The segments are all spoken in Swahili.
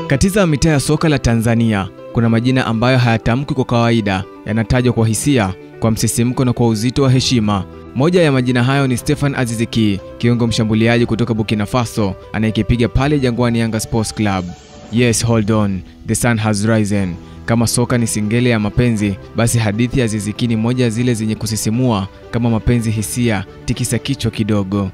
Katika mitaa ya soka la Tanzania, kuna majina ambayo hayatamkwi kwa kawaida, yanatajwa kwa hisia, kwa msisimko na kwa uzito wa heshima. Moja ya majina hayo ni Stephen Aziz Ki, kiungo mshambuliaji kutoka Burkina Faso, anayekipiga pale Jangwani Yanga Sports Club. Yes, hold on, the sun has risen. Kama soka ni singeli ya mapenzi, basi hadithi ya Aziz Ki ni moja zile zenye kusisimua. Kama mapenzi hisia, tikisa kichwa kidogo.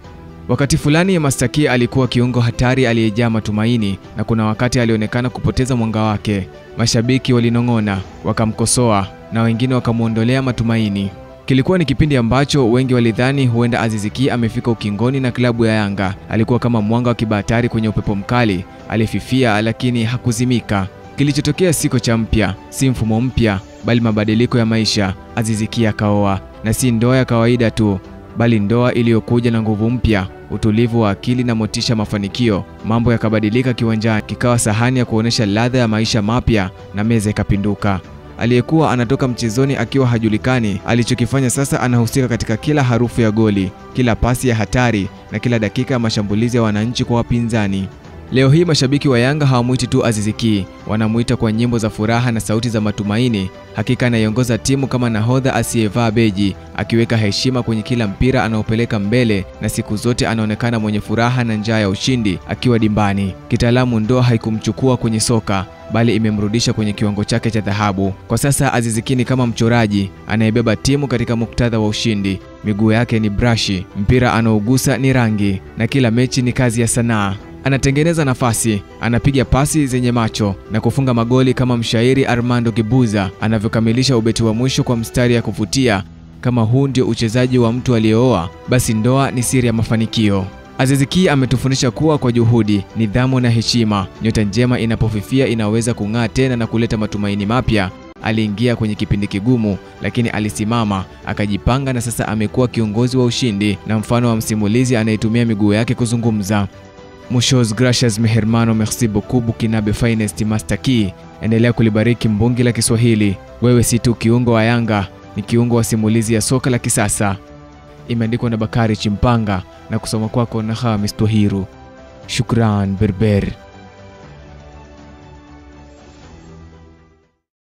Wakati fulani ya Master Ki alikuwa kiungo hatari aliyejaa matumaini, na kuna wakati alionekana kupoteza mwanga wake. Mashabiki walinong'ona, wakamkosoa, na wengine wakamuondolea matumaini. Kilikuwa ni kipindi ambacho wengi walidhani huenda Aziz Ki amefika ukingoni na klabu ya Yanga. Alikuwa kama mwanga wa kibatari kwenye upepo mkali, alififia lakini hakuzimika. Kilichotokea siko cha mpya, si mfumo mpya, bali mabadiliko ya maisha. Aziz Ki akaoa, na si ndoa ya kawaida tu, bali ndoa iliyokuja na nguvu mpya, utulivu wa akili na motisha mafanikio. Mambo yakabadilika kiwanjani, kikawa sahani ya kuonesha ladha ya maisha mapya, na meza ikapinduka. Aliyekuwa anatoka mchezoni akiwa hajulikani, alichokifanya sasa anahusika katika kila harufu ya goli, kila pasi ya hatari, na kila dakika ya mashambulizi ya wananchi kwa wapinzani. Leo hii mashabiki wa Yanga hawamuiti tu Aziz Ki, wanamuita kwa nyimbo za furaha na sauti za matumaini. Hakika anaiongoza timu kama nahodha asiyevaa beji, akiweka heshima kwenye kila mpira anaopeleka mbele, na siku zote anaonekana mwenye furaha na njaa ya ushindi akiwa dimbani. Kitaalamu, ndoa haikumchukua kwenye soka, bali imemrudisha kwenye kiwango chake cha dhahabu. Kwa sasa Aziz Ki ni kama mchoraji anayebeba timu katika muktadha wa ushindi. Miguu yake ni brashi, mpira anaogusa ni rangi, na kila mechi ni kazi ya sanaa. Anatengeneza nafasi, anapiga pasi zenye macho na kufunga magoli kama mshairi Armando Guebuza anavyokamilisha ubeti wa mwisho kwa mstari ya kuvutia. Kama huu ndio uchezaji wa mtu aliyeoa, basi ndoa ni siri ya mafanikio. Aziz Ki ametufundisha kuwa kwa juhudi, nidhamu na heshima, nyota njema inapofifia inaweza kung'aa tena na kuleta matumaini mapya. Aliingia kwenye kipindi kigumu, lakini alisimama, akajipanga, na sasa amekuwa kiongozi wa ushindi na mfano wa msimulizi anayetumia miguu yake kuzungumza. Muchos gracias mi hermano, merci beaucoup Burkinabe finest Master Ki. Endelea kulibariki mbungi la Kiswahili. Wewe si tu kiungo wa Yanga, ni kiungo wa simulizi ya soka la kisasa. Imeandikwa na Bakari Chimpanga na kusoma kwako na Khamis Twahiru. Shukran berber.